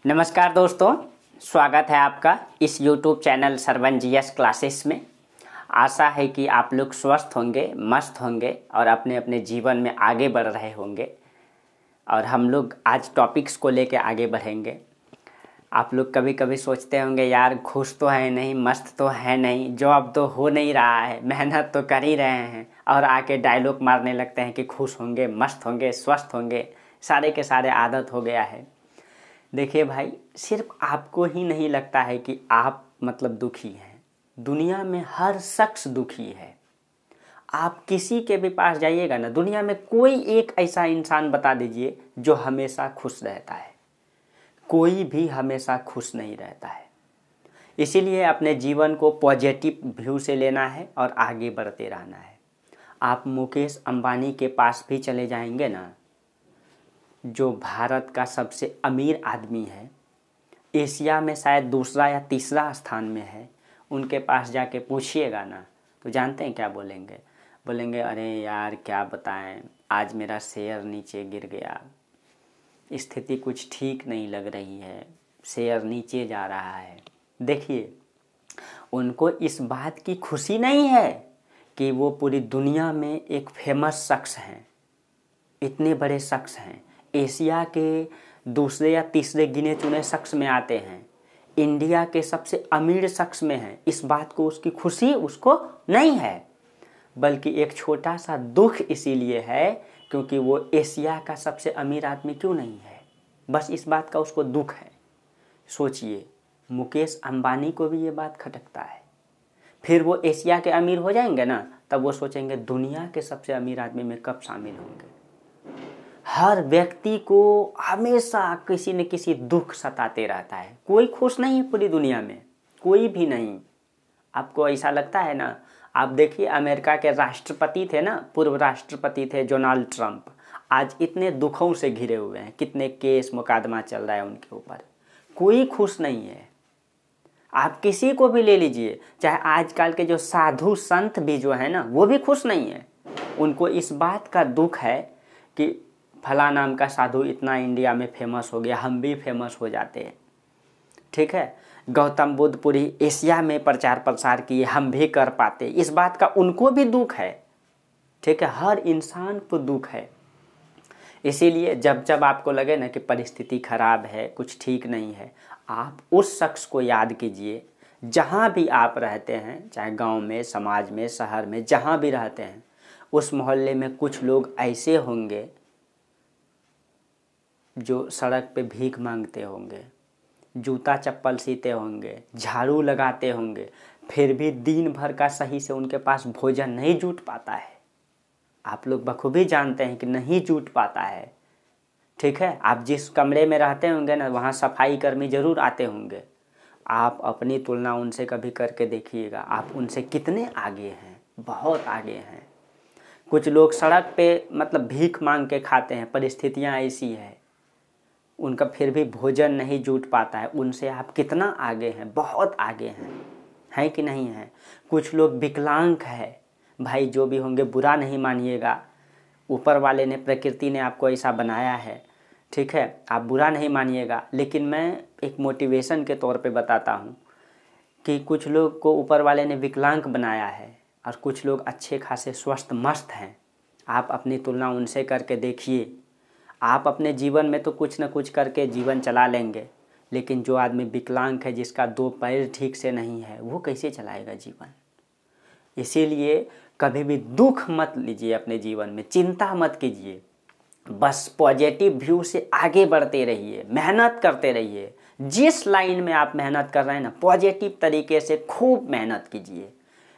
नमस्कार दोस्तों, स्वागत है आपका इस YouTube channel Sarwan GS classes में। आशा है कि आप लोग स्वस्थ होंगे, मस्त होंगे और अपने अपने जीवन में आगे बढ़ रहे होंगे। और हम लोग आज टॉपिक्स को लेके आगे बढ़ेंगे। आप लोग कभी कभी सोचते होंगे, यार खुश तो है नहीं, मस्त तो है नहीं, जॉब तो हो नहीं रहा है, मेहनत तो कर ही रहे हैं, और आके डायलॉग मारने लगते हैं कि खुश होंगे, मस्त होंगे, स्वस्थ होंगे। सारे के सारे आदत हो गया है। देखिए भाई, सिर्फ आपको ही नहीं लगता है कि आप दुखी हैं। दुनिया में हर शख्स दुखी है। आप किसी के भी पास जाइएगा ना, दुनिया में कोई एक ऐसा इंसान बता दीजिए जो हमेशा खुश रहता है। कोई भी हमेशा खुश नहीं रहता है। इसीलिए अपने जीवन को पॉजिटिव व्यू से लेना है और आगे बढ़ते रहना है। आप मुकेश अंबानी के पास भी चले जाएंगे ना, जो भारत का सबसे अमीर आदमी है, एशिया में शायद दूसरा या तीसरा स्थान में है, उनके पास जाके पूछिएगा ना तो जानते हैं क्या बोलेंगे? बोलेंगे, अरे यार क्या बताएं, आज मेरा शेयर नीचे गिर गया, स्थिति कुछ ठीक नहीं लग रही है, शेयर नीचे जा रहा है। देखिए, उनको इस बात की खुशी नहीं है कि वो पूरी दुनिया में एक फेमस शख्स हैं, इतने बड़े शख्स हैं, एशिया के दूसरे या तीसरे गिने चुने शख्स में आते हैं, इंडिया के सबसे अमीर शख्स में हैं। इस बात को उसकी खुशी उसको नहीं है, बल्कि एक छोटा सा दुख इसीलिए है क्योंकि वो एशिया का सबसे अमीर आदमी क्यों नहीं है। बस इस बात का उसको दुख है। सोचिए, मुकेश अंबानी को भी ये बात खटकता है। फिर वो एशिया के अमीर हो जाएंगे ना, तब वो सोचेंगे दुनिया के सबसे अमीर आदमी में कब शामिल होंगे। हर व्यक्ति को हमेशा किसी न किसी दुख सताते रहता है। कोई खुश नहीं है पूरी दुनिया में, कोई भी नहीं। आपको ऐसा लगता है ना? आप देखिए, अमेरिका के राष्ट्रपति थे ना, पूर्व राष्ट्रपति थे डोनाल्ड ट्रंप, आज इतने दुखों से घिरे हुए हैं, कितने केस मुकदमा चल रहा है उनके ऊपर। कोई खुश नहीं है। आप किसी को भी ले लीजिए, चाहे आजकल के जो साधु संत भी जो है ना, वो भी खुश नहीं है। उनको इस बात का दुख है कि फला नाम का साधु इतना इंडिया में फेमस हो गया, हम भी फेमस हो जाते हैं। ठीक है, गौतम बुद्ध पूरी एशिया में प्रचार प्रसार किए, हम भी कर पाते, इस बात का उनको भी दुख है। ठीक है, हर इंसान को दुख है। इसीलिए जब जब आपको लगे ना कि परिस्थिति खराब है, कुछ ठीक नहीं है, आप उस शख्स को याद कीजिए जहाँ भी आप रहते हैं, चाहे गांव में, समाज में, शहर में, जहाँ भी रहते हैं, उस मोहल्ले में कुछ लोग ऐसे होंगे जो सड़क पे भीख मांगते होंगे, जूता चप्पल सीते होंगे, झाड़ू लगाते होंगे, फिर भी दिन भर का सही से उनके पास भोजन नहीं जुट पाता है। आप लोग बखूबी जानते हैं कि नहीं जुट पाता है। ठीक है, आप जिस कमरे में रहते होंगे ना, वहाँ सफाई कर्मी जरूर आते होंगे। आप अपनी तुलना उनसे कभी करके देखिएगा, आप उनसे कितने आगे हैं, बहुत आगे हैं। कुछ लोग सड़क पे भीख मांग के खाते हैं, परिस्थितियाँ ऐसी है, उनका फिर भी भोजन नहीं जुट पाता है। उनसे आप कितना आगे हैं, बहुत आगे हैं कि नहीं हैं? कुछ लोग विकलांग है, भाई जो भी होंगे बुरा नहीं मानिएगा, ऊपर वाले ने, प्रकृति ने आपको ऐसा बनाया है। ठीक है, आप बुरा नहीं मानिएगा, लेकिन मैं एक मोटिवेशन के तौर पे बताता हूँ कि कुछ लोग को ऊपर वाले ने विकलांग बनाया है और कुछ लोग अच्छे खासे स्वस्थ मस्त हैं। आप अपनी तुलना उनसे करके देखिए। आप अपने जीवन में तो कुछ न कुछ करके जीवन चला लेंगे, लेकिन जो आदमी विकलांग है, जिसका दो पैर ठीक से नहीं है, वो कैसे चलाएगा जीवन? इसीलिए कभी भी दुख मत लीजिए अपने जीवन में, चिंता मत कीजिए, बस पॉजिटिव व्यू से आगे बढ़ते रहिए, मेहनत करते रहिए। जिस लाइन में आप मेहनत कर रहे हैं ना, पॉजिटिव तरीके से खूब मेहनत कीजिए।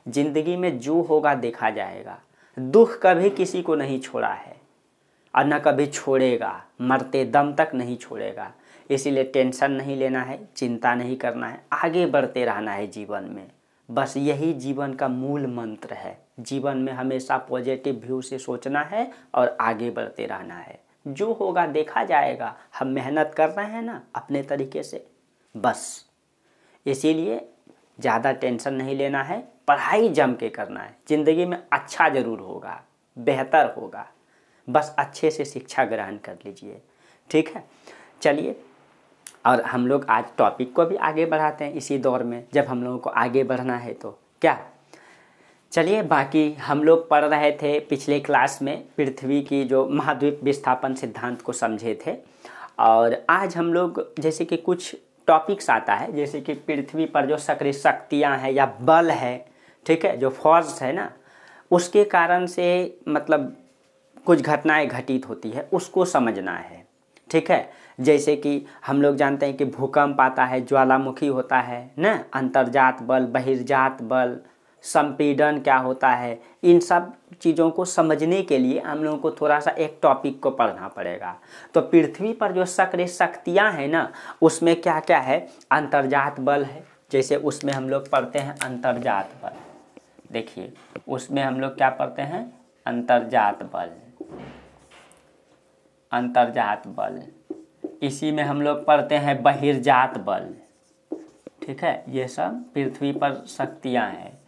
जिंदगी में जो होगा देखा जाएगा। दुख कभी किसी को नहीं छोड़ा है और न कभी छोड़ेगा, मरते दम तक नहीं छोड़ेगा। इसीलिए टेंशन नहीं लेना है, चिंता नहीं करना है, आगे बढ़ते रहना है जीवन में। बस यही जीवन का मूल मंत्र है। जीवन में हमेशा पॉजिटिव व्यू से सोचना है और आगे बढ़ते रहना है। जो होगा देखा जाएगा। हम मेहनत कर रहे हैं ना अपने तरीके से, बस इसीलिए ज़्यादा टेंशन नहीं लेना है, पढ़ाई जम के करना है। ज़िंदगी में अच्छा ज़रूर होगा, बेहतर होगा, बस अच्छे से शिक्षा ग्रहण कर लीजिए। ठीक है, चलिए और हम लोग आज टॉपिक को भी आगे बढ़ाते हैं इसी दौर में, जब हम लोगों को आगे बढ़ना है तो क्या। चलिए, बाकी हम लोग पढ़ रहे थे पिछले क्लास में पृथ्वी की जो महाद्वीप विस्थापन सिद्धांत को समझे थे, और आज हम लोग जैसे कि कुछ टॉपिक्स आता है, जैसे कि पृथ्वी पर जो सक्रिय शक्तियाँ हैं या बल है, ठीक है, जो फोर्स है ना, उसके कारण से मतलब कुछ घटनाएं घटित होती है, उसको समझना है, ठीक है। जैसे कि हम लोग जानते हैं कि भूकंप आता है, ज्वालामुखी होता है ना, अंतर्जात बल, बहिर्जात बल, संपीड़न क्या होता है, इन सब चीज़ों को समझने के लिए हम लोगों को थोड़ा सा एक टॉपिक को पढ़ना पड़ेगा। तो पृथ्वी पर जो सक्रिय शक्तियाँ हैं ना, उसमें क्या क्या है, अंतर्जात बल है, जैसे उसमें हम लोग पढ़ते हैं अंतर्जात बल। देखिए उसमें हम लोग क्या पढ़ते हैं, अंतर्जात बल, अंतर्जात बल। इसी में हम लोग पढ़ते हैं बहिर्जात बल, ठीक है, ये सब पृथ्वी पर शक्तियाँ हैं।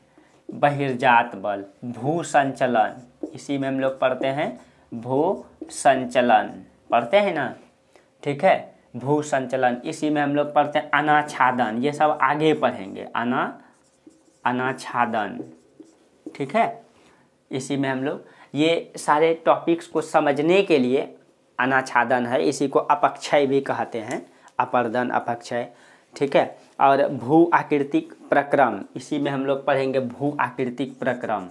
बहिर्जात बल, भू संचलन, इसी में हम लोग पढ़ते हैं भू संचलन, पढ़ते हैं ना, ठीक है, भू संचलन। इसी में हम लोग पढ़ते हैं अनाच्छादन, ये सब आगे पढ़ेंगे, अनाच्छादन, ठीक है। इसी में हम लोग ये सारे टॉपिक्स को समझने के लिए, अनाच्छादन है, इसी को अपक्षय भी कहते हैं, अपर्दन अपक्षय, ठीक है। और भू आकृतिक प्रक्रम, इसी में हम लोग पढ़ेंगे भू आकृतिक प्रक्रम,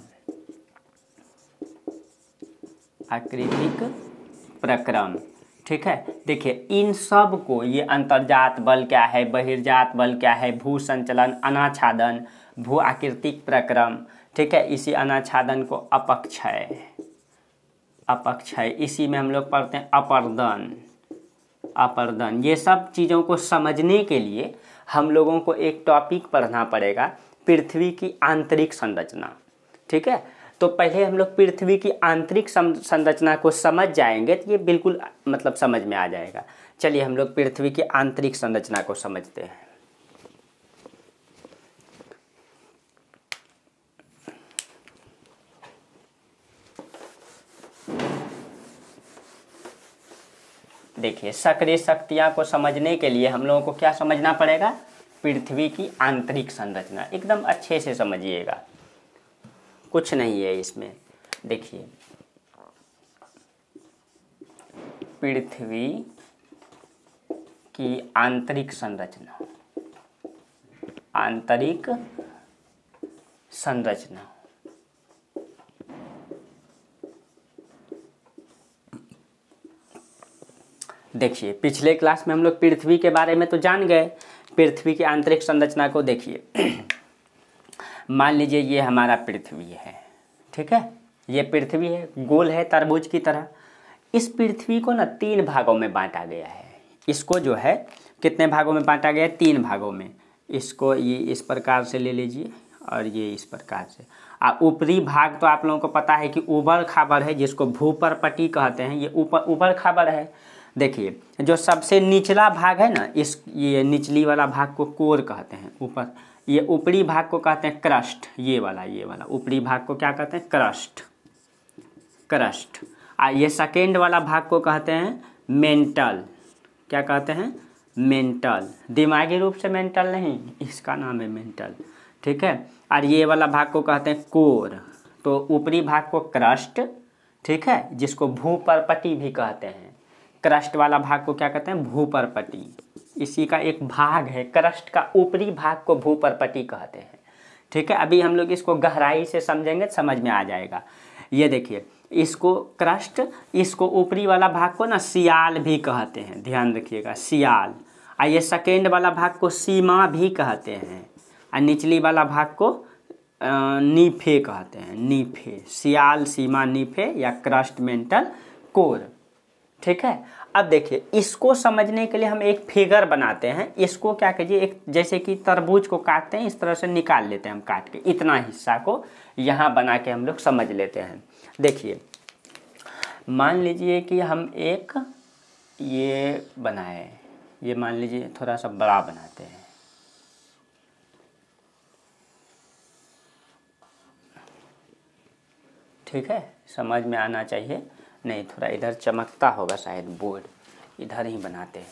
आकृतिक प्रक्रम, ठीक है। देखिए इन सब को, ये अंतर्जात बल क्या है, बहिर्जात बल क्या है, भू संचलन, अनाच्छादन, भू आकृतिक प्रक्रम, ठीक है। इसी अनाच्छादन को अपक्षय, अपक्षय, इसी में हम लोग पढ़ते हैं अपर्दन, अपर्दन। ये सब चीज़ों को समझने के लिए हम लोगों को एक टॉपिक पढ़ना पड़ेगा, पृथ्वी की आंतरिक संरचना, ठीक है। तो पहले हम लोग पृथ्वी की आंतरिक संरचना को समझ जाएंगे तो ये बिल्कुल मतलब समझ में आ जाएगा। चलिए हम लोग पृथ्वी की आंतरिक संरचना को समझते हैं। देखिए सक्रिय शक्तियाँ को समझने के लिए हम लोगों को क्या समझना पड़ेगा, पृथ्वी की आंतरिक संरचना। एकदम अच्छे से समझिएगा, कुछ नहीं है इसमें। देखिए पृथ्वी की आंतरिक संरचना, आंतरिक संरचना, देखिए पिछले क्लास में हम लोग पृथ्वी के बारे में तो जान गए। पृथ्वी की आंतरिक संरचना को देखिए, मान लीजिए ये हमारा पृथ्वी है, ठीक है, ये पृथ्वी है, गोल है तरबूज की तरह। इस पृथ्वी को ना 3 भागों में बांटा गया है। इसको जो है कितने भागों में बांटा गया है, 3 भागों में। इसको ये इस प्रकार से ले लीजिए और ये इस प्रकार से। ऊपरी भाग तो आप लोगों को पता है कि ऊबड़ खाबड़ है, जिसको भूपर्पटी कहते हैं, ये ऊबड़ खाबड़ है। देखिए जो सबसे निचला भाग है ना, ये निचली वाला भाग को कोर कहते हैं, ऊपर। ये ऊपरी भाग को कहते हैं क्रस्ट, ये वाला ऊपरी भाग को क्या कहते हैं, क्रस्ट, क्रस्ट। ये सेकेंड वाला भाग को कहते हैं मेंटल, क्या कहते हैं, मेंटल। दिमागी रूप से मेंटल नहीं, इसका नाम है मेंटल, ठीक है। और ये वाला भाग को कहते हैं कोर। तो ऊपरी भाग को क्रस्ट, ठीक है, जिसको भूपर्पटी भी कहते हैं। क्रस्ट वाला भाग को क्या कहते हैं, भूपर्पटी। इसी का एक भाग है, क्रस्ट का ऊपरी भाग को भूपर्पटी कहते हैं, ठीक है। अभी हम लोग इसको गहराई से समझेंगे, समझ में आ जाएगा। ये देखिए इसको क्रस्ट, इसको ऊपरी वाला भाग को ना सियाल भी कहते हैं, ध्यान रखिएगा, सियाल। और ये सेकेंड वाला भाग को सीमा भी कहते हैं, और निचली वाला भाग को नीफे कहते हैं, नीफे। सियाल, सीमा, नीफे या क्रस्ट, मेंटल, कोर, ठीक है। अब देखिए इसको समझने के लिए हम एक फिगर बनाते हैं। इसको क्या कीजिए, एक जैसे कि तरबूज को काटते हैं इस तरह से निकाल लेते हैं हम काट के, इतना हिस्सा को यहाँ बना के हम लोग समझ लेते हैं। देखिए मान लीजिए कि हम एक ये बनाए, ये मान लीजिए थोड़ा सा बड़ा बनाते हैं, ठीक है, समझ में आना चाहिए। नहीं थोड़ा इधर चमकता होगा शायद बोर्ड, इधर ही बनाते हैं।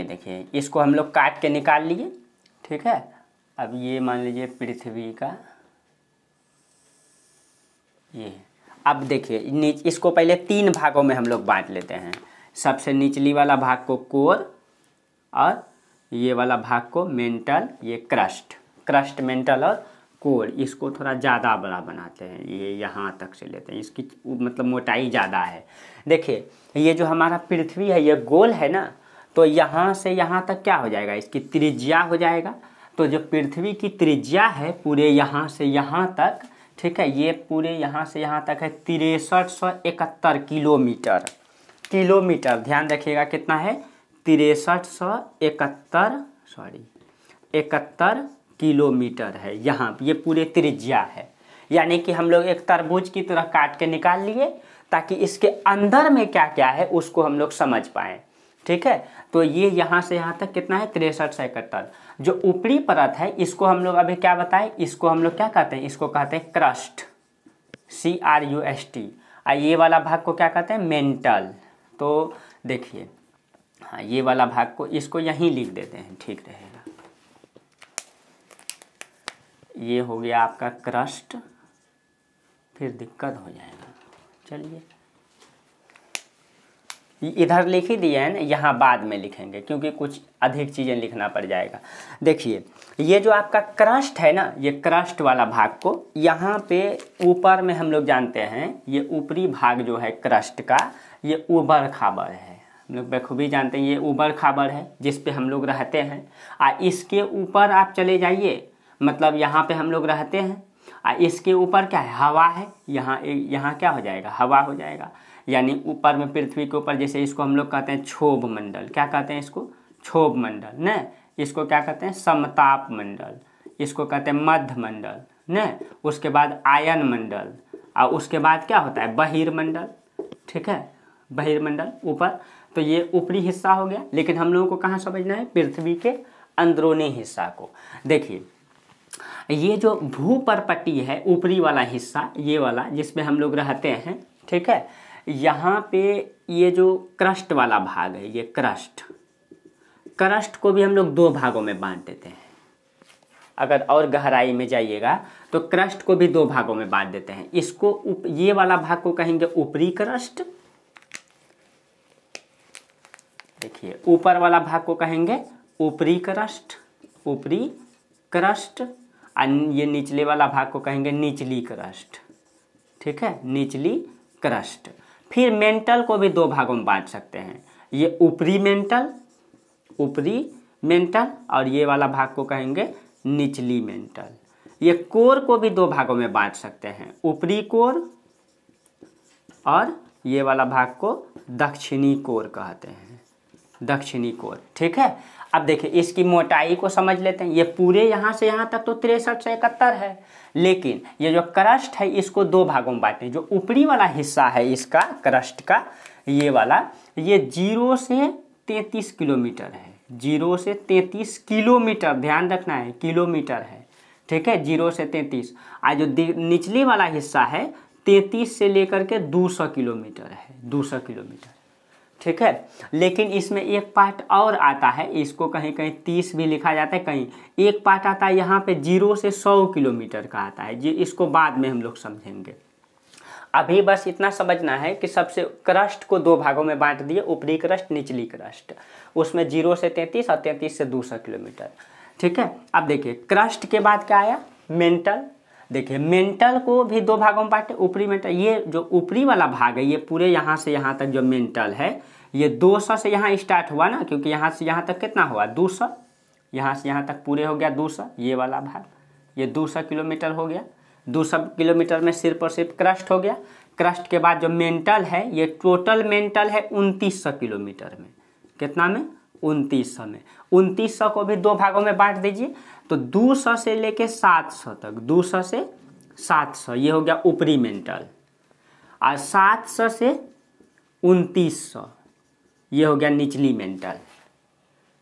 ये देखिए, इसको हम लोग काट के निकाल लिए, ठीक है। अब ये मान लीजिए पृथ्वी का ये, अब देखिए इसको पहले 3 भागों में हम लोग बांट लेते हैं। सबसे निचली वाला भाग को कोर और ये वाला भाग को मेंटल, ये क्रस्ट मेंटल और कोर। इसको थोड़ा ज़्यादा बड़ा बनाते हैं, ये यहाँ तक से लेते हैं, इसकी मतलब मोटाई ज़्यादा है। देखिए ये जो हमारा पृथ्वी है ये गोल है ना, तो यहाँ से यहाँ तक क्या हो जाएगा, इसकी त्रिज्या हो जाएगा। तो जो पृथ्वी की त्रिज्या है पूरे यहाँ से यहाँ तक, ठीक है, ये पूरे यहाँ से यहाँ तक है 6371 किलोमीटर। ध्यान रखिएगा कितना है, 6371 किलोमीटर है यहाँ, ये पूरे त्रिज्या है। यानी कि हम लोग एक तरबूज की तरह काट के निकाल लिए ताकि इसके अंदर में क्या क्या है उसको हम लोग समझ पाएँ, ठीक है। तो ये यहाँ से यहाँ तक कितना है, 6371। जो ऊपरी परत है इसको हम लोग अभी क्या बताएं, इसको हम लोग क्या कहते हैं, इसको कहते हैं क्रस्ट, CRUST। और ये वाला भाग को क्या कहते हैं, मेंटल। तो देखिए हाँ, ये वाला भाग को इसको यहीं लिख देते हैं, ठीक रहेगा। ये हो गया आपका क्रस्ट, फिर दिक्कत हो जाएगा। चलिए इधर लिख ही दिए हैं ना, यहाँ बाद में लिखेंगे क्योंकि कुछ अधिक चीज़ें लिखना पड़ जाएगा। देखिए ये जो आपका क्रस्ट है ना, ये क्रस्ट वाला भाग को यहाँ पे ऊपर में हम लोग जानते हैं, ये ऊपरी भाग जो है क्रस्ट का ये ऊबड़ खाबड़ है। हम लोग बखूबी जानते हैं ये ऊबड़ खाबड़ है जिस पे हम लोग रहते हैं। इसके ऊपर आप चले जाइए, मतलब यहाँ पे हम लोग रहते हैं, इसके ऊपर क्या है, हवा है। यहाँ क्या हो जाएगा, हवा हो जाएगा। यानी ऊपर में पृथ्वी के ऊपर, जैसे इसको हम लोग कहते हैं क्षोभ मंडल, क्या कहते हैं इसको, क्षोभ मंडल न, इसको क्या कहते हैं, समताप मंडल, इसको कहते हैं मध्य मंडल न, उसके बाद आयन मंडल, और उसके बाद क्या होता है, बहिर्मंडल, ठीक है, बहिर्मंडल ऊपर। तो ये ऊपरी हिस्सा हो गया। लेकिन हम लोगों को कहाँ समझना है, पृथ्वी के अंदरूनी हिस्सा को। देखिए ये जो भूपर्पट्टी है, ऊपरी वाला हिस्सा, ये वाला जिसमें हम लोग रहते हैं, ठीक है, यहाँ पे ये जो क्रस्ट वाला भाग है, ये क्रस्ट को भी हम लोग 2 भागों में बांट देते हैं। अगर और गहराई में जाइएगा तो क्रस्ट को भी 2 भागों में बांट देते हैं। इसको ये वाला भाग को कहेंगे ऊपरी क्रस्ट, देखिए ऊपर वाला भाग को कहेंगे ऊपरी क्रस्ट, और ये निचले वाला भाग को कहेंगे निचली क्रस्ट, ठीक है, निचली क्रस्ट। फिर मेंटल को भी 2 भागों में बांट सकते हैं, ये ऊपरी मेंटल और ये वाला भाग को कहेंगे निचली मेंटल। ये कोर को भी 2 भागों में बांट सकते हैं, ऊपरी कोर और ये वाला भाग को दक्षिणी कोर कहते हैं, दक्षिणी कोर, ठीक है। अब देखिए इसकी मोटाई को समझ लेते हैं। ये पूरे यहाँ से यहाँ तक तो 6371 है, लेकिन ये जो क्रस्ट है इसको 2 भागों में बांटे। जो ऊपरी वाला हिस्सा है इसका क्रस्ट का, ये वाला, ये 0 से 33 किलोमीटर है, 0 से 33 किलोमीटर, ध्यान रखना है, किलोमीटर है, ठीक है, 0 से 33। आज जो निचले वाला हिस्सा है 33 से लेकर के 200 किलोमीटर है, 200 किलोमीटर, ठीक है। लेकिन इसमें एक पार्ट और आता है, इसको कहीं कहीं 30 भी लिखा जाता है, कहीं एक पार्ट आता है यहाँ पे 0 से 100 किलोमीटर का आता है, जी इसको बाद में हम लोग समझेंगे। अभी बस इतना समझना है कि सबसे क्रस्ट को 2 भागों में बांट दिए, ऊपरी क्रस्ट, निचली क्रस्ट, उसमें 0 से 33 और 33 से 200 किलोमीटर, ठीक है। अब देखिए क्रस्ट के बाद क्या आया, मेंटल। देखिए मेंटल को भी 2 भागों में बांटे, ऊपरी मेंटल, ये जो ऊपरी वाला भाग है ये पूरे यहाँ से यहाँ तक जो मेंटल है ये 200 से यहाँ स्टार्ट हुआ ना, क्योंकि यहाँ से यहाँ तक कितना हुआ, 200, यहाँ से यहाँ तक पूरे हो गया 200, ये वाला भाग ये 200 किलोमीटर हो गया। 200 किलोमीटर में सिर्फ और सिर्फ क्रस्ट हो गया। क्रस्ट के बाद जो मेंटल है ये टोटल मेंटल है 2900 किलोमीटर में, कितना में, 2900 में। 2900 को भी 2 भागों में बांट दीजिए, तो 200 से लेके 700 तक, 200 से 700 ये हो गया ऊपरी मेंटल, और 700 से 2900 ये हो गया निचली मेंटल,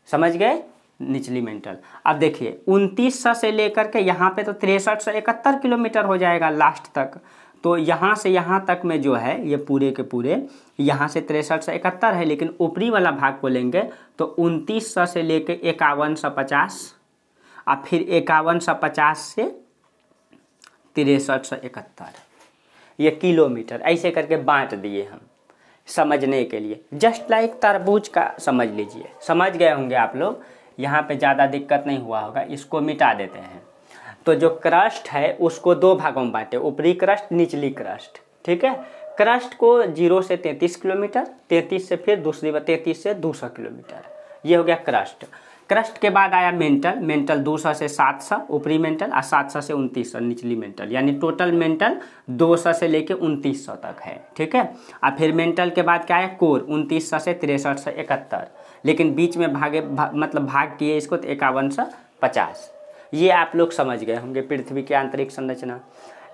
समझ गए, निचली मेंटल। अब देखिए 2900 से लेकर के यहाँ पे तो 6371 किलोमीटर हो जाएगा लास्ट तक, तो यहाँ से यहाँ तक में जो है ये पूरे के पूरे यहाँ से 6371 है, लेकिन ऊपरी वाला भाग को लेंगे तो 2900 से लेके 5150 और फिर 5150 से 6371 ये किलोमीटर ऐसे करके बांट दिए हम समझने के लिए। जस्ट लाइक तरबूज का समझ लीजिए, समझ गए होंगे आप लोग, यहाँ पे ज़्यादा दिक्कत नहीं हुआ होगा। इसको मिटा देते हैं। तो जो क्रस्ट है उसको दो भागों में बांटे, ऊपरी क्रस्ट निचली क्रस्ट, ठीक है। क्रस्ट को 0 से 33 किलोमीटर, 33 से फिर दूसरी बार 33 से 200 किलोमीटर, ये हो गया क्रस्ट। क्रस्ट के बाद आया मेंटल, मेंटल 200 से 700 ऊपरी मेंटल और 700 से 2900 निचली मेंटल, यानी टोटल मेंटल 200 से लेके 2900 तक है, ठीक है। और फिर मेंटल के बाद क्या है कोर 2900 से 6371, लेकिन बीच में मतलब भाग किए इसको तो 5150। ये आप लोग समझ गए होंगे पृथ्वी की आंतरिक संरचना।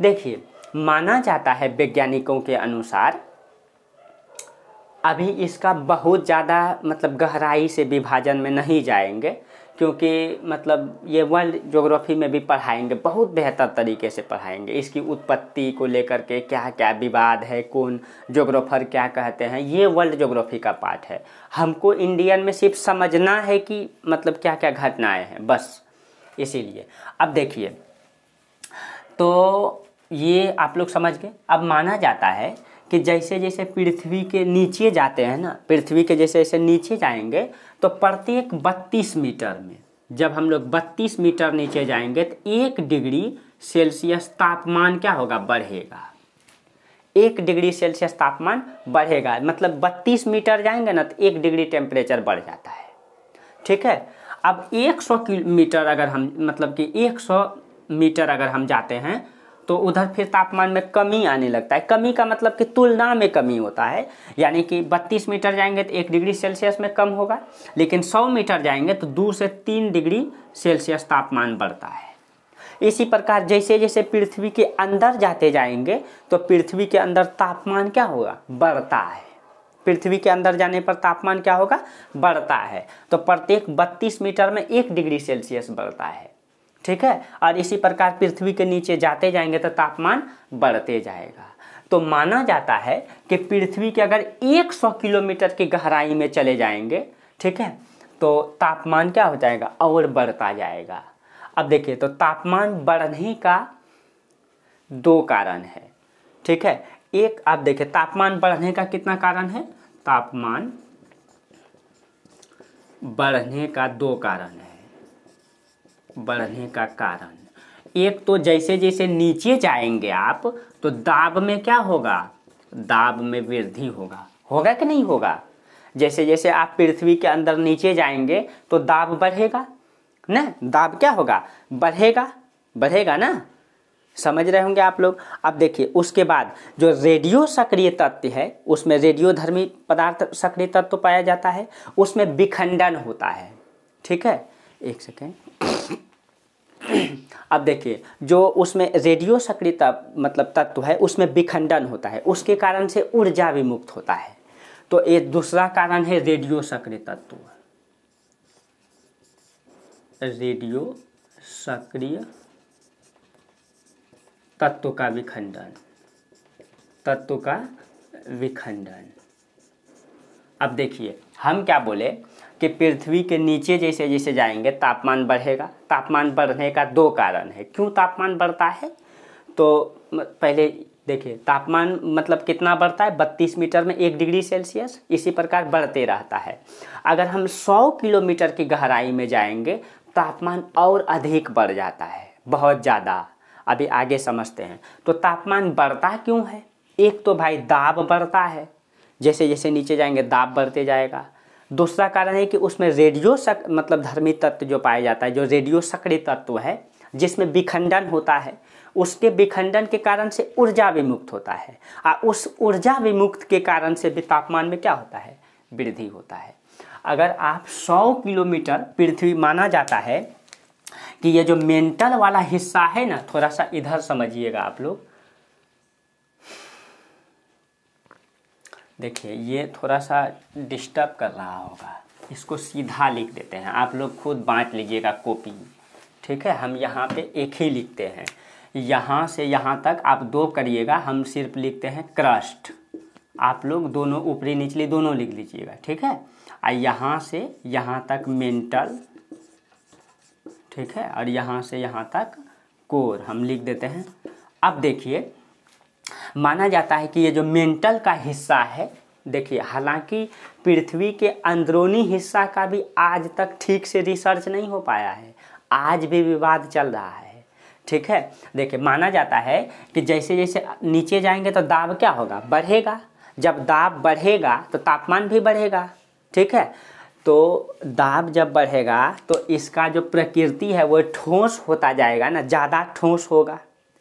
देखिए माना जाता है वैज्ञानिकों के अनुसार, अभी इसका बहुत ज़्यादा मतलब गहराई से विभाजन में नहीं जाएंगे, क्योंकि मतलब ये वर्ल्ड ज्योग्राफी में भी पढ़ाएंगे, बहुत बेहतर तरीके से पढ़ाएंगे। इसकी उत्पत्ति को लेकर के क्या क्या विवाद है, कौन ज्योग्राफर क्या कहते हैं, ये वर्ल्ड ज्योग्राफी का पार्ट है। हमको इंडियन में सिर्फ समझना है कि मतलब क्या क्या घटनाएं हैं, बस इसीलिए। अब देखिए तो ये आप लोग समझ गए। अब माना जाता है कि जैसे जैसे पृथ्वी के नीचे जाते हैं ना, पृथ्वी के जैसे जैसे नीचे जाएंगे तो प्रत्येक 32 मीटर में, जब हम लोग 32 मीटर नीचे जाएंगे तो 1 डिग्री सेल्सियस तापमान क्या होगा, बढ़ेगा। 1 डिग्री सेल्सियस तापमान बढ़ेगा, मतलब 32 मीटर जाएंगे ना तो 1 डिग्री टेम्परेचर बढ़ जाता है, ठीक है। अब 100 किलोमीटर अगर हम मतलब कि 100 मीटर अगर हम जाते हैं तो उधर फिर तापमान में कमी आने लगता है। कमी का मतलब कि तुलना में कमी होता है, यानी कि 32 मीटर जाएंगे तो 1 डिग्री सेल्सियस में कम होगा, लेकिन 100 मीटर जाएंगे तो 2 से 3 डिग्री सेल्सियस तापमान बढ़ता है। इसी प्रकार जैसे जैसे पृथ्वी के अंदर जाते जाएंगे तो पृथ्वी के अंदर तापमान क्या होगा, बढ़ता है। पृथ्वी के अंदर जाने पर तापमान क्या होगा, बढ़ता है। तो प्रत्येक 32 मीटर में 1 डिग्री सेल्सियस बढ़ता है, ठीक है। और इसी प्रकार पृथ्वी के नीचे जाते जाएंगे तो तापमान बढ़ते जाएगा। तो माना जाता है कि पृथ्वी के अगर 100 किलोमीटर की गहराई में चले जाएंगे, ठीक है, तो तापमान क्या हो जाएगा, और बढ़ता जाएगा। अब देखिए तो तापमान बढ़ने का 2 कारण है, ठीक है। एक आप देखिए तापमान बढ़ने का कितना कारण है, तापमान बढ़ने का 2 कारण है। बढ़ने का कारण एक तो जैसे जैसे नीचे जाएंगे आप तो दाब में क्या होगा, दाब में वृद्धि होगा, होगा कि नहीं होगा। जैसे जैसे आप पृथ्वी के अंदर नीचे जाएंगे तो दाब बढ़ेगा ना, दाब क्या होगा, बढ़ेगा, बढ़ेगा ना, समझ रहे होंगे आप लोग। अब देखिए उसके बाद जो रेडियो सक्रिय तत्व है उसमें रेडियोधर्मी पदार्थ सक्रिय तत्व पाया जाता है, उसमें विखंडन होता है, ठीक है। एक सेकेंड। अब देखिए जो उसमें रेडियो सक्रिय मतलब तत्व है उसमें विखंडन होता है, उसके कारण से ऊर्जा विमुक्त होता है। तो एक दूसरा कारण है रेडियो सक्रिय तत्व, रेडियो सक्रिय तत्व का विखंडन, तत्व का विखंडन। अब देखिए हम क्या बोले कि पृथ्वी के नीचे जैसे जैसे जाएंगे तापमान बढ़ेगा। तापमान बढ़ने का 2 कारण है। क्यों तापमान बढ़ता है, तो पहले देखिए तापमान मतलब कितना बढ़ता है, 32 मीटर में 1 डिग्री सेल्सियस, इसी प्रकार बढ़ते रहता है। अगर हम 100 किलोमीटर की गहराई में जाएंगे तापमान और अधिक बढ़ जाता है, बहुत ज़्यादा। अभी आगे समझते हैं। तो तापमान बढ़ता क्यों है, एक तो भाई दाब बढ़ता है, जैसे जैसे नीचे जाएंगे दाब बढ़ते जाएगा। दूसरा कारण है कि उसमें रेडियो मतलब धर्मी तत्व जो पाया जाता है, जो रेडियो सक्रिय तत्व है जिसमें विखंडन होता है, उसके विखंडन के कारण से ऊर्जा विमुक्त होता है। और उस ऊर्जा विमुक्त के कारण से भी तापमान में क्या होता है, वृद्धि होता है। अगर आप 100 किलोमीटर पृथ्वी, माना जाता है कि ये जो मेंटल वाला हिस्सा है ना, थोड़ा सा इधर समझिएगा आप लोग। देखिए ये थोड़ा सा डिस्टर्ब कर रहा होगा, इसको सीधा लिख देते हैं। आप लोग खुद बांट लीजिएगा कॉपी, ठीक है। हम यहाँ पे एक ही लिखते हैं। यहाँ से यहाँ तक आप 2 करिएगा, हम सिर्फ लिखते हैं क्रस्ट। आप लोग दोनों ऊपरी निचली दोनों लिख लीजिएगा, ठीक है। और यहाँ से यहाँ तक मेंटल, ठीक है, और यहाँ से यहाँ तक कोर हम लिख देते हैं। अब देखिए, माना जाता है कि ये जो मेंटल का हिस्सा है, देखिए हालांकि पृथ्वी के अंदरूनी हिस्सा का भी आज तक ठीक से रिसर्च नहीं हो पाया है, आज भी विवाद चल रहा है, ठीक है। देखिए माना जाता है कि जैसे जैसे नीचे जाएंगे तो दाब क्या होगा, बढ़ेगा। जब दाब बढ़ेगा तो तापमान भी बढ़ेगा, ठीक है। तो दाब जब बढ़ेगा तो इसका जो प्रकृति है वो ठोस होता जाएगा ना, ज़्यादा ठोस होगा,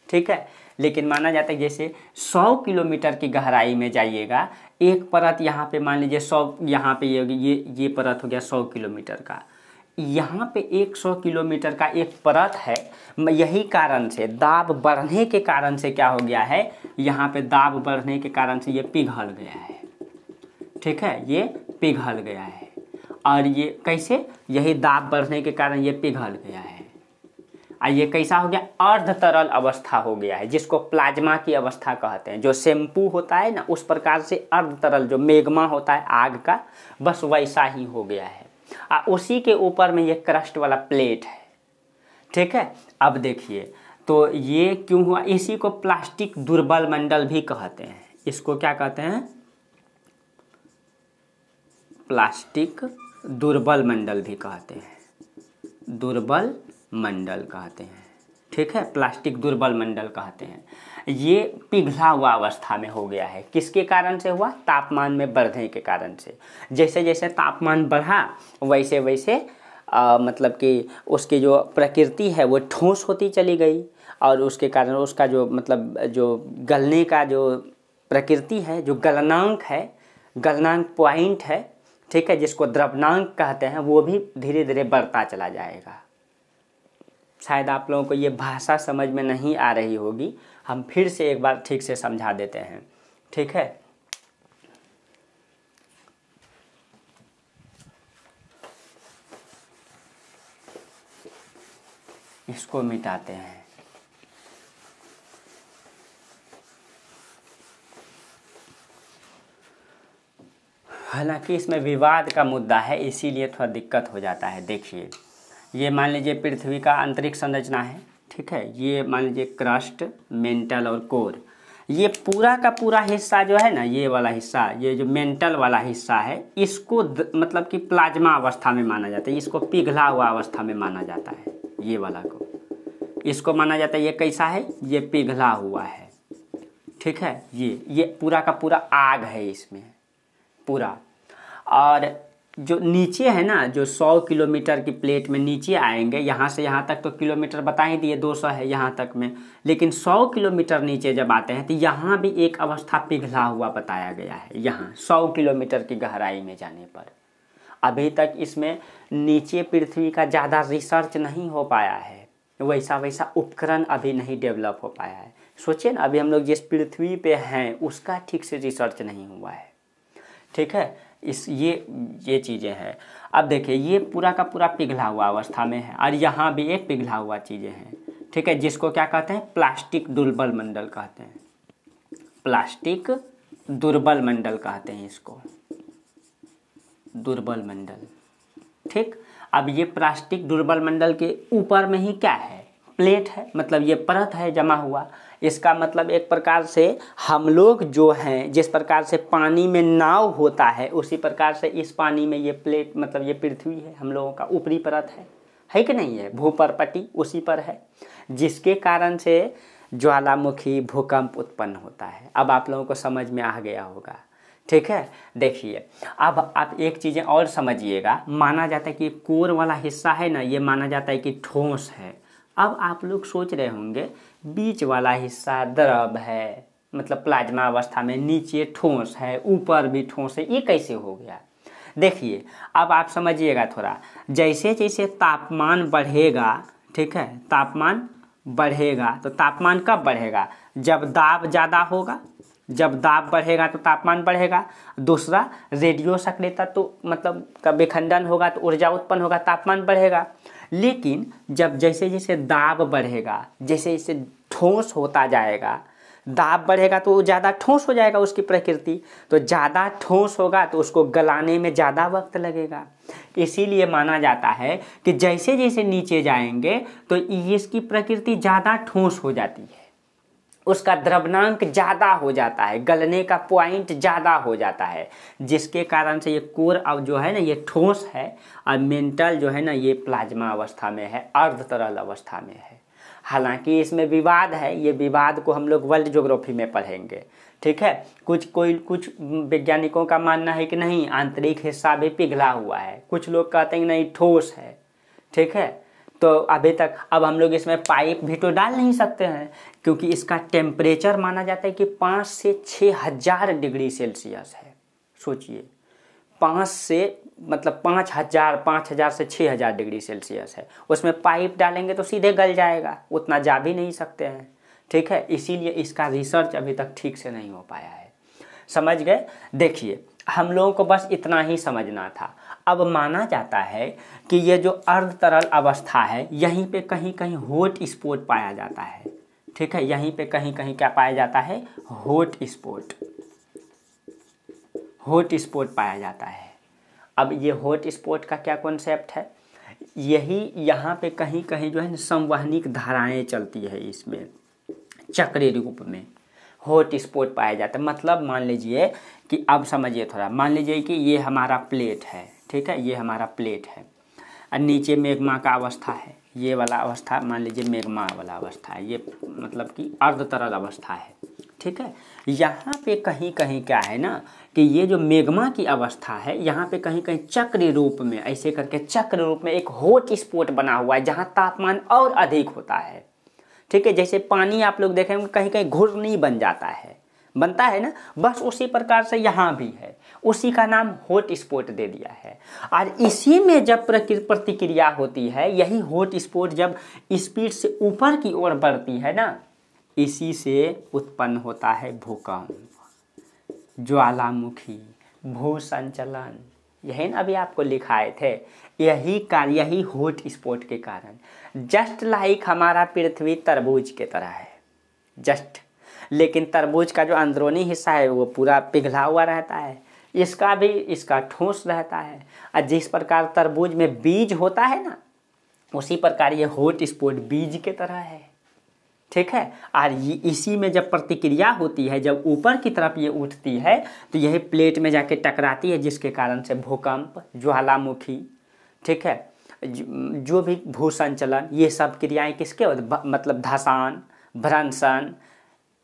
ठीक है। लेकिन माना जाता है जैसे 100 किलोमीटर की गहराई में जाइएगा, एक परत यहाँ पे मान लीजिए 100, यहाँ पे ये परत हो गया 100 किलोमीटर का, यहाँ पे 100 किलोमीटर का एक परत है। यही कारण से दाब बढ़ने के कारण से क्या हो गया है, यहाँ पे दाब बढ़ने के कारण से ये पिघल गया है, ठीक है, ये पिघल गया है। और ये कैसे, यही दाब बढ़ने के कारण ये पिघल गया है। और ये कैसा हो गया, अर्ध तरल अवस्था हो गया है, जिसको प्लाज्मा की अवस्था कहते हैं। जो शैम्पू होता है ना, उस प्रकार से अर्ध तरल जो मेग्मा होता है आग का, बस वैसा ही हो गया है। उसी के ऊपर में ये क्रस्ट वाला प्लेट है, ठीक है। अब देखिए, तो ये क्यों हुआ, इसी को प्लास्टिक दुर्बल मंडल भी कहते हैं। इसको क्या कहते हैं, प्लास्टिक दुर्बल मंडल भी कहते हैं, दुर्बल मंडल कहते हैं, ठीक है, प्लास्टिक दुर्बल मंडल कहते हैं। ये पिघला हुआ अवस्था में हो गया है, किसके कारण से हुआ, तापमान में बढ़ने के कारण से। जैसे जैसे तापमान बढ़ा वैसे वैसे मतलब कि उसकी जो प्रकृति है वो ठोस होती चली गई, और उसके कारण उसका जो मतलब जो गलने का जो प्रकृति है, जो गलनांक है, गलनांक पॉइंट है, ठीक है, जिसको द्रवनांक कहते हैं, वो भी धीरे धीरे बढ़ता चला जाएगा। शायद आप लोगों को ये भाषा समझ में नहीं आ रही होगी, हम फिर से एक बार ठीक से समझा देते हैं, ठीक है। इसको मिटाते हैं। हालांकि इसमें विवाद का मुद्दा है, इसीलिए थोड़ा दिक्कत हो जाता है। देखिए, ये मान लीजिए पृथ्वी का आंतरिक संरचना है, ठीक है, ये मान लीजिए क्रस्ट, मेंटल और कोर। ये पूरा का पूरा हिस्सा जो है ना, ये वाला हिस्सा, ये जो मेंटल वाला हिस्सा है, इसको मतलब कि प्लाज्मा अवस्था में माना जाता है, इसको पिघला हुआ अवस्था में माना जाता है। ये वाला को इसको माना जाता है, ये कैसा है, ये पिघला हुआ है, ठीक है। ये पूरा का पूरा आग है इसमें पूरा। और जो नीचे है ना, जो 100 किलोमीटर की प्लेट में नीचे आएंगे, यहाँ से यहाँ तक तो किलोमीटर बता ही दिए 200 है यहाँ तक में, लेकिन 100 किलोमीटर नीचे जब आते हैं तो यहाँ भी एक अवस्था पिघला हुआ बताया गया है। यहाँ 100 किलोमीटर की गहराई में जाने पर अभी तक इसमें नीचे पृथ्वी का ज़्यादा रिसर्च नहीं हो पाया है, वैसा वैसा उपकरण अभी नहीं डेवलप हो पाया है। सोचिए ना, अभी हम लोग जिस पृथ्वी पे हैं उसका ठीक से रिसर्च नहीं हुआ है, ठीक है। ये चीज़ें हैं। अब देखिए, ये पूरा का पूरा पिघला हुआ अवस्था में है, और यहाँ भी एक पिघला हुआ चीज़ें हैं, ठीक है, जिसको क्या कहते हैं, प्लास्टिक दुर्बल मंडल कहते हैं, प्लास्टिक दुर्बल मंडल कहते हैं इसको, दुर्बल मंडल, ठीक। अब ये प्लास्टिक दुर्बल मंडल के ऊपर में ही क्या है, प्लेट है, मतलब ये परत है जमा हुआ। इसका मतलब एक प्रकार से हम लोग जो हैं, जिस प्रकार से पानी में नाव होता है, उसी प्रकार से इस पानी में ये प्लेट, मतलब ये पृथ्वी है, हम लोगों का ऊपरी परत है कि नहीं है, भूपरपट्टी उसी पर है, जिसके कारण से ज्वालामुखी भूकंप उत्पन्न होता है। अब आप लोगों को समझ में आ गया होगा, ठीक है। देखिए, अब आप एक चीज़ें और समझिएगा, माना जाता है कि कोर वाला हिस्सा है ना, ये माना जाता है कि ठोस है। अब आप लोग सोच रहे होंगे बीच वाला हिस्सा द्रव है, मतलब प्लाज्मा अवस्था में, नीचे ठोस है, ऊपर भी ठोस है, ये कैसे हो गया। देखिए, अब आप समझिएगा थोड़ा, जैसे जैसे तापमान बढ़ेगा, ठीक है, तापमान बढ़ेगा, तो तापमान कब बढ़ेगा, जब दाब ज़्यादा होगा, जब दाब बढ़ेगा तो तापमान बढ़ेगा। दूसरा, रेडियो सक्रिय तत्व मतलब का विखंडन होगा तो ऊर्जा उत्पन्न होगा, तापमान बढ़ेगा। लेकिन जब जैसे जैसे दाब बढ़ेगा, जैसे जैसे ठोस होता जाएगा, दाब बढ़ेगा तो वो ज़्यादा ठोस हो जाएगा उसकी प्रकृति, तो ज़्यादा ठोस होगा तो उसको गलाने में ज़्यादा वक्त लगेगा। इसीलिए माना जाता है कि जैसे जैसे नीचे जाएंगे तो इसकी प्रकृति ज़्यादा ठोस हो जाती है, उसका द्रवनांक ज़्यादा हो जाता है, गलने का पॉइंट ज़्यादा हो जाता है, जिसके कारण से ये कोर अब जो है ना ये ठोस है और मेंटल जो है ना ये प्लाज्मा अवस्था में है, अर्ध तरल अवस्था में है। हालांकि इसमें विवाद है, ये विवाद को हम लोग वर्ल्ड ज्योग्राफी में पढ़ेंगे, ठीक है। कुछ वैज्ञानिकों का मानना है कि नहीं आंतरिक हिस्सा भी पिघला हुआ है, कुछ लोग कहते हैं नहीं ठोस है, ठीक है। तो अभी तक अब हम लोग इसमें पाइप भी तो डाल नहीं सकते हैं, क्योंकि इसका टेम्परेचर माना जाता है कि 5 से 6,000 डिग्री सेल्सियस है। सोचिए 5 से मतलब 5,000 से 6,000 डिग्री सेल्सियस है, उसमें पाइप डालेंगे तो सीधे गल जाएगा, उतना जा भी नहीं सकते हैं, ठीक है। इसीलिए इसका रिसर्च अभी तक ठीक से नहीं हो पाया है, समझ गए। देखिए हम लोगों को बस इतना ही समझना था। अब माना जाता है कि ये जो अर्ध तरल अवस्था है यहीं पे कहीं कहीं हॉट स्पॉट पाया जाता है, ठीक है। यहीं पे कहीं कहीं क्या पाया जाता है, हॉट स्पॉट पाया जाता है। अब ये हॉट स्पॉट का क्या कॉन्सेप्ट है, यही यहाँ पे कहीं कहीं जो है ना संवहनिक धाराएं चलती है, इसमें चक्रीय रूप में हॉट स्पॉट पाया जाता है। मतलब मान लीजिए कि अब समझिए थोड़ा, मान लीजिए कि ये हमारा प्लेट है, ठीक है, ये हमारा प्लेट है और नीचे मैग्मा का अवस्था है, ये वाला अवस्था मान लीजिए मैग्मा वाला अवस्था है, ये मतलब कि अर्ध तरल अवस्था है, ठीक है। यहाँ पे कहीं कहीं क्या है ना कि ये जो मैग्मा की अवस्था है यहाँ पे कहीं कहीं चक्र रूप में ऐसे करके चक्र रूप में एक हॉट स्पॉट बना हुआ है जहाँ तापमान और अधिक होता है, ठीक है। जैसे पानी आप लोग देखेंगे कहीं कहीं घुर्नी बन जाता है, बनता है ना, बस उसी प्रकार से यहाँ भी है, उसी का नाम हॉट स्पॉट दे दिया है। और इसी में जब प्रतिक्रिया होती है, यही हॉट स्पॉट जब स्पीड से ऊपर की ओर बढ़ती है ना, इसी से उत्पन्न होता है भूकंप, ज्वालामुखी, भूसंचलन। यही ना अभी आपको लिखाए थे, यही हॉट स्पॉट के कारण। जस्ट लाइक हमारा पृथ्वी तरबूज के तरह है, जस्ट, लेकिन तरबूज का जो अंदरूनी हिस्सा है वो पूरा पिघला हुआ रहता है, इसका ठोस रहता है। और जिस प्रकार तरबूज में बीज होता है ना, उसी प्रकार ये हॉट स्पॉट बीज के तरह है, ठीक है। और इसी में जब प्रतिक्रिया होती है, जब ऊपर की तरफ ये उठती है तो यही प्लेट में जाके टकराती है, जिसके कारण से भूकंप, ज्वालामुखी, ठीक है, जो भी भूसंचलन, ये सब क्रियाएं किसके मतलब धसान, भ्रंशन,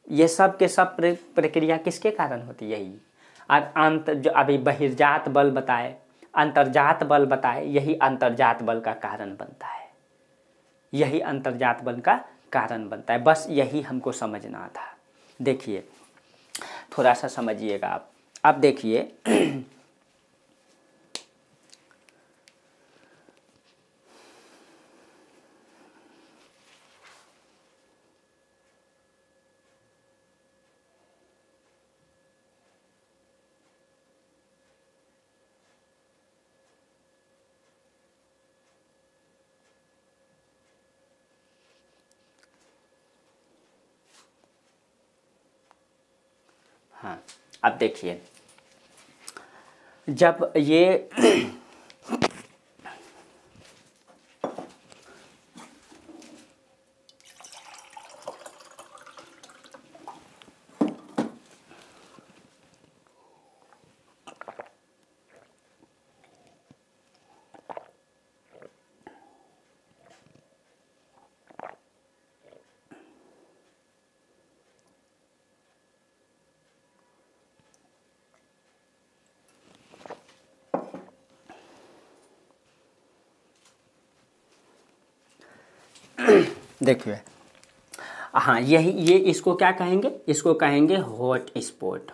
ये सब के सब प्रक्रिया किसके कारण होती है, यही। और जो अभी बहिर्जात बल बताए, अंतर्जात बल बताए, यही अंतर्जात बल का कारण बनता है, यही अंतर्जात बल का कारण बनता है। बस यही हमको समझना था। देखिए थोड़ा सा समझिएगा आप। अब देखिए हाँ, अब देखिए जब ये देखिए, हाँ ये इसको क्या कहेंगे, इसको कहेंगे हॉट स्पॉट,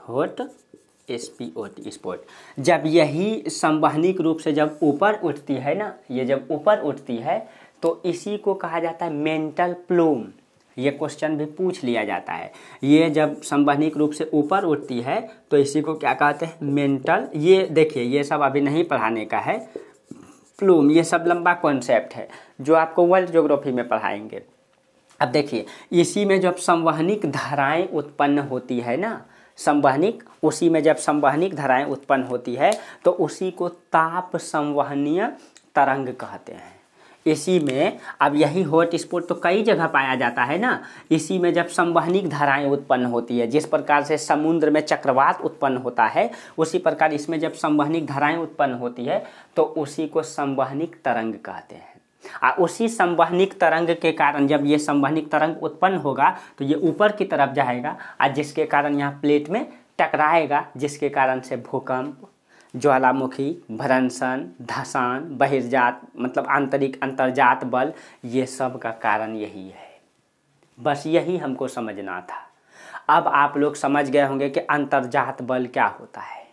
स्पॉट। जब यही संवहनिक रूप से जब ऊपर उठती है ना, ये जब ऊपर उठती है तो इसी को कहा जाता है मेंटल प्लूम। ये क्वेश्चन भी पूछ लिया जाता है, ये जब संवहनिक रूप से ऊपर उठती है तो इसी को क्या कहते हैं, मेंटल। ये देखिए ये सब अभी नहीं पढ़ाने का है, प्लूम, ये सब लंबा कॉन्सेप्ट है जो आपको वर्ल्ड ज्योग्राफी में पढ़ाएंगे। अब देखिए इसी में जब संवहनिक धाराएं उत्पन्न होती है ना, उसी में जब संवहनिक धाराएं उत्पन्न होती है तो उसी को ताप संवहनीय तरंग कहते हैं। इसी में अब यही हॉट स्पॉट तो कई जगह पाया जाता है ना, इसी में जब संवहनिक धाराएं उत्पन्न होती है, जिस प्रकार से समुद्र में चक्रवात उत्पन्न होता है उसी प्रकार इसमें जब संवहनिक धाराएं उत्पन्न होती है तो उसी को संवहनिक तरंग कहते हैं। उसी संवहनिक तरंग के कारण जब ये संवहनिक तरंग उत्पन्न होगा तो ये ऊपर की तरफ जाएगा और जिसके कारण यहाँ प्लेट में टकराएगा, जिसके कारण से भूकंप, ज्वालामुखी, भ्रंशन, धसान, बहिर्जात मतलब आंतरिक अंतर्जात बल, ये सब का कारण यही है। बस यही हमको समझना था। अब आप लोग समझ गए होंगे कि अंतर्जात बल क्या होता है।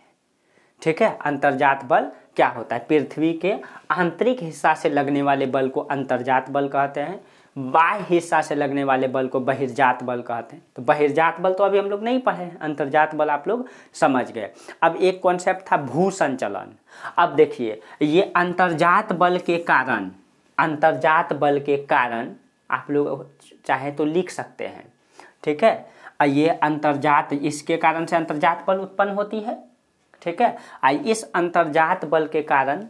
ठीक है, अंतर्जात बल क्या होता है? पृथ्वी के आंतरिक हिस्सा से लगने वाले बल को अंतर्जात बल कहते हैं, बाह्य हिस्सा से लगने वाले बल को बहिर्जात बल कहते हैं। तो बहिर्जात बल तो अभी हम लोग नहीं पढ़े हैं, अंतर्जात बल आप लोग समझ गए। अब एक कॉन्सेप्ट था भू संचलन। अब देखिए ये अंतर्जात बल के कारण आप लोग चाहे तो लिख सकते हैं। ठीक है, ये अंतर्जात, इसके कारण से अंतर्जात बल उत्पन्न होती है। ठीक है, इस अंतर्जात बल के कारण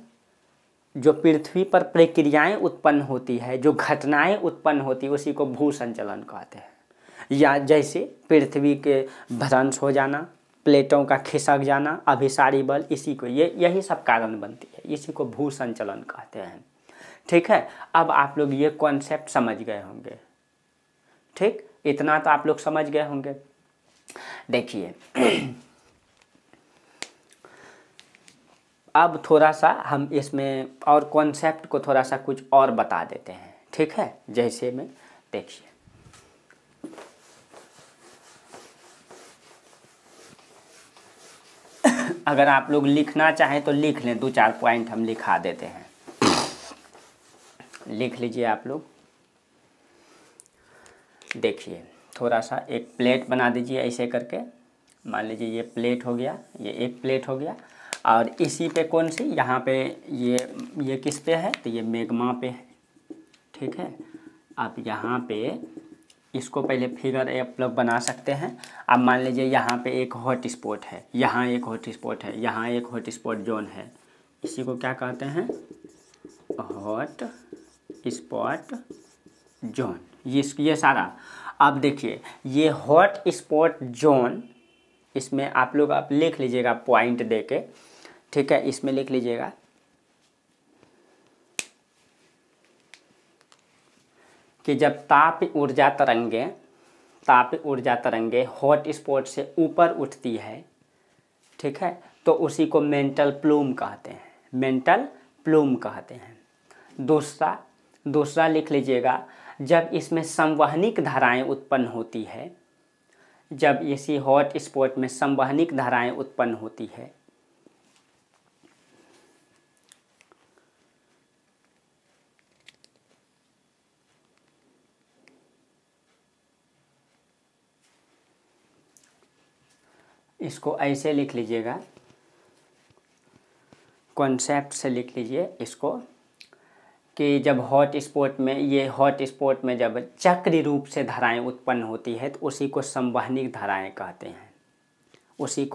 जो पृथ्वी पर प्रक्रियाएं उत्पन्न होती है, जो घटनाएं उत्पन्न होती है, उसी को भू संचलन कहते हैं। या जैसे पृथ्वी के भ्रंश हो जाना, प्लेटों का खिसक जाना, अभिसारी बल, इसी को यही सब कारण बनती है, इसी को भू संचलन कहते हैं। ठीक है, अब आप लोग ये कॉन्सेप्ट समझ गए होंगे। ठीक, इतना तो आप लोग समझ गए होंगे। देखिए अब थोड़ा सा हम इसमें और कॉन्सेप्ट को थोड़ा सा कुछ और बता देते हैं। ठीक है, जैसे में देखिए अगर आप लोग लिखना चाहें तो लिख लें, 2-4 पॉइंट हम लिखा देते हैं। लिख लीजिए आप लोग। देखिए थोड़ा सा एक प्लेट बना दीजिए ऐसे करके, मान लीजिए ये प्लेट हो गया, ये एक प्लेट हो गया, और इसी पे कौन सी, यहाँ पे ये किस पे है, तो ये मैग्मा पे है। ठीक है, अब यहाँ पे इसको पहले फिगर आप लोग बना सकते हैं। अब मान लीजिए यहाँ पे एक हॉट स्पॉट है, यहाँ एक हॉट स्पॉट है, यहाँ एक हॉट स्पॉट जोन है, इसी को क्या कहते हैं, हॉट स्पॉट जोन। ये सारा। अब देखिए ये हॉट स्पॉट जोन, इसमें आप लोग लिख लीजिएगा पॉइंट देके। ठीक है, इसमें लिख लीजिएगा कि जब ताप ऊर्जा तरंगे हॉट स्पॉट से ऊपर उठती है, ठीक है, तो उसी को मेंटल प्लूम कहते हैं। दूसरा लिख लीजिएगा, जब इसमें संवहनिक धाराएं उत्पन्न होती है, जब इसी हॉट स्पॉट में संवहनिक धाराएं उत्पन्न होती है, इसको ऐसे लिख लीजिएगा, कॉन्सेप्ट से लिख लीजिए इसको, कि जब हॉट स्पॉट में जब चक्री रूप से धाराएं उत्पन्न होती है तो उसी को संवहनिक धाराएं कहते हैं। उसी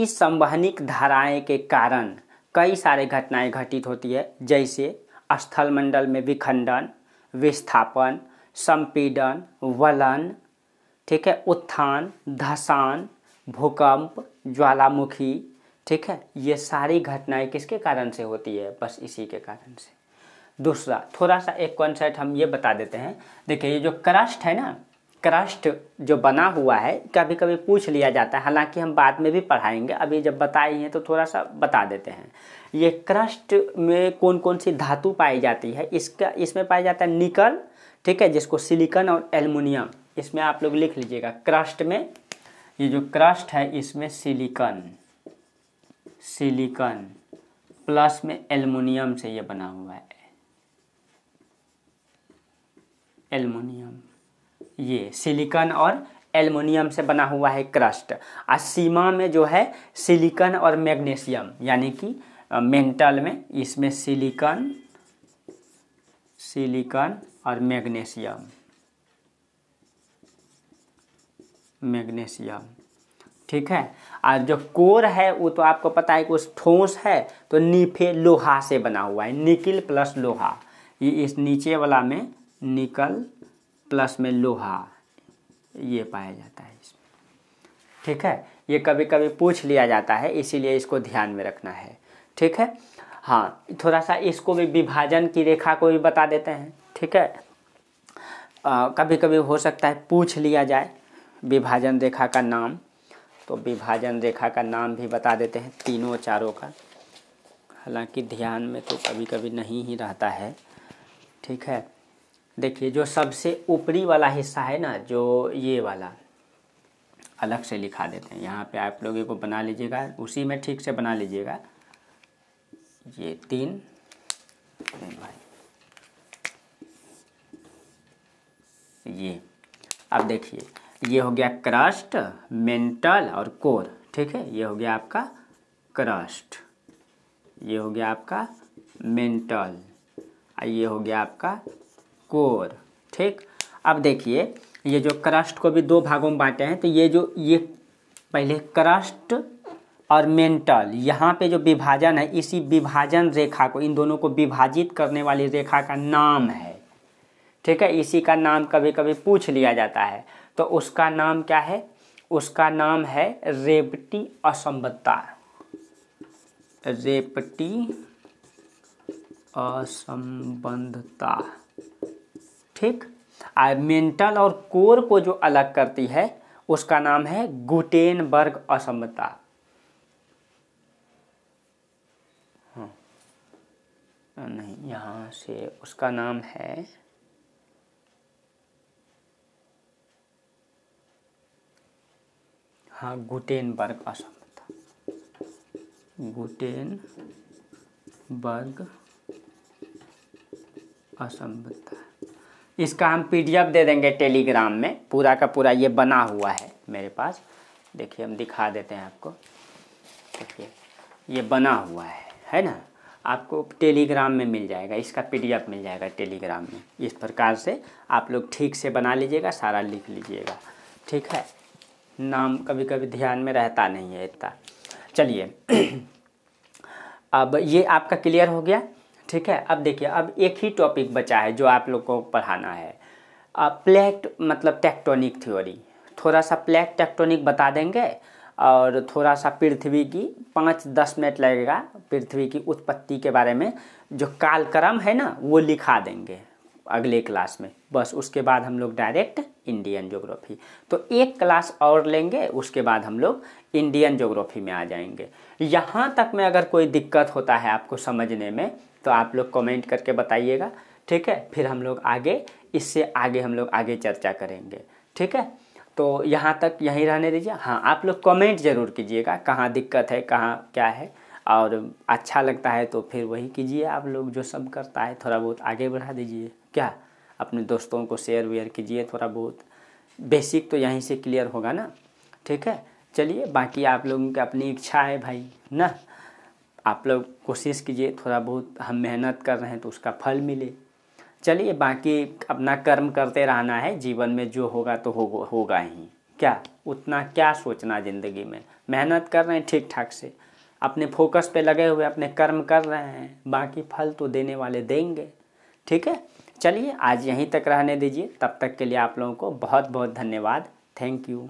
संवहनिक धाराएं के कारण कई सारे घटनाएं घटित होती है, जैसे स्थल मंडल में विखंडन, विस्थापन, संपीड़न, वलन, ठीक है, उत्थान, धसान, भूकंप, ज्वालामुखी। ठीक है, ये सारी घटनाएं किसके कारण से होती है, बस इसी के कारण से। दूसरा थोड़ा सा एक कॉन्सेप्ट हम ये बता देते हैं। देखिए ये जो क्रस्ट है ना, क्रस्ट जो बना हुआ है, कभी कभी पूछ लिया जाता है, हालांकि हम बाद में भी पढ़ाएंगे, अभी जब बताए हैं तो थोड़ा सा बता देते हैं। ये क्रस्ट में कौन कौन सी धातु पाई जाती है, इसमें पाया जाता है निकल, ठीक है, जिसको सिलिकॉन और एल्युमिनियम, इसमें आप लोग लिख लीजिएगा। क्रस्ट में ये जो क्रस्ट है इसमें सिलिकॉन प्लस में एल्युमिनियम से ये बना हुआ है, एल्युमिनियम, ये सिलिकॉन और एल्युमिनियम से बना हुआ है क्रस्ट। और सीमा में जो है सिलिकॉन और मैग्नीशियम, यानी कि मेंटल में इसमें सिलिकॉन सिलिकॉन और मैग्नीशियम, मैग्नीशियम, ठीक है। और जो कोर है वो तो आपको पता है कि उस ठोस है तो नीफे लोहा से बना हुआ है, निकल प्लस लोहा। ये इस नीचे वाला में निकल प्लस में लोहा ये पाया जाता है इसमें, ठीक है। ये कभी कभी पूछ लिया जाता है, इसीलिए इसको ध्यान में रखना है, ठीक है। हाँ, थोड़ा सा इसको भी विभाजन की रेखा को भी बता देते हैं, ठीक है। कभी कभी हो सकता है पूछ लिया जाए विभाजन रेखा का नाम, तो विभाजन रेखा का नाम भी बता देते हैं तीनों चारों का, हालांकि ध्यान में तो कभी कभी नहीं ही रहता है, ठीक है। देखिए जो सबसे ऊपरी वाला हिस्सा है ना, जो ये वाला अलग से लिखा देते हैं, यहाँ पे आप लोगों को बना लीजिएगा, उसी में ठीक से बना लीजिएगा। ये तीन भाई, ये अब देखिए ये हो गया क्रस्ट, मेंटल और कोर, ठीक है। ये हो गया आपका क्रस्ट, ये हो गया आपका मेंटल, ये हो गया आपका कोर, ठीक। अब देखिए ये जो क्रस्ट को भी दो भागों में बांटे हैं, तो ये पहले क्रस्ट और मेंटल, यहाँ पे जो विभाजन है, इसी विभाजन रेखा को, इन दोनों को विभाजित करने वाली रेखा का नाम है, ठीक है। इसी का नाम कभी कभी पूछ लिया जाता है, तो उसका नाम क्या है? उसका नाम है रेवती असंबद्धता, रेवती असंबद्धता, ठीक। और मेंटल और कोर को जो अलग करती है उसका नाम है गुटेनबर्ग असंबद्धता। हाँ नहीं, यहाँ से उसका नाम है हाँ गुटेनबर्ग असंबद्धता, गुटेनबर्ग असंबद्धता। इसका हम पीडीएफ दे देंगे टेलीग्राम में, पूरा का पूरा ये बना हुआ है मेरे पास। देखिए हम दिखा देते हैं आपको, देखिए ये बना हुआ है ना, आपको टेलीग्राम में मिल जाएगा, इसका पीडीएफ मिल जाएगा टेलीग्राम में। इस प्रकार से आप लोग ठीक से बना लीजिएगा, सारा लिख लीजिएगा, ठीक है। नाम कभी कभी ध्यान में रहता नहीं है इतना। चलिए अब ये आपका क्लियर हो गया, ठीक है। अब देखिए अब एक ही टॉपिक बचा है जो आप लोग को पढ़ाना है, प्लेट मतलब टेक्टोनिक थ्योरी। थोड़ा सा प्लेट टेक्टोनिक बता देंगे और थोड़ा सा पृथ्वी की 5-10 मिनट लगेगा, पृथ्वी की उत्पत्ति के बारे में जो कालक्रम है ना वो लिखा देंगे अगले क्लास में। बस उसके बाद हम लोग डायरेक्ट इंडियन ज्योग्राफी, तो एक क्लास और लेंगे, उसके बाद हम लोग इंडियन ज्योग्राफी में आ जाएंगे। यहाँ तक में अगर कोई दिक्कत होता है आपको समझने में तो आप लोग कमेंट करके बताइएगा, ठीक है। फिर हम लोग आगे इससे आगे हम लोग आगे चर्चा करेंगे, ठीक है। तो यहाँ तक यहीं रहने दीजिए। हाँ, आप लोग कमेंट ज़रूर कीजिएगा कहाँ दिक्कत है, कहाँ क्या है, और अच्छा लगता है तो फिर वही कीजिए। आप लोग जो सब करता है थोड़ा बहुत आगे बढ़ा दीजिए, क्या अपने दोस्तों को शेयर वेयर कीजिए, थोड़ा बहुत बेसिक तो यहीं से क्लियर होगा ना, ठीक है। चलिए बाकी आप लोगों की अपनी इच्छा है भाई ना, आप लोग कोशिश कीजिए, थोड़ा बहुत हम मेहनत कर रहे हैं तो उसका फल मिले। चलिए बाकी अपना कर्म करते रहना है, जीवन में जो होगा तो होगा ही, क्या उतना क्या सोचना ज़िंदगी में, मेहनत कर रहे हैं ठीक ठाक से, अपने फोकस पे लगे हुए अपने कर्म कर रहे हैं, बाकी फल तो देने वाले देंगे, ठीक है। चलिए आज यहीं तक रहने दीजिए, तब तक के लिए आप लोगों को बहुत बहुत धन्यवाद, थैंक यू।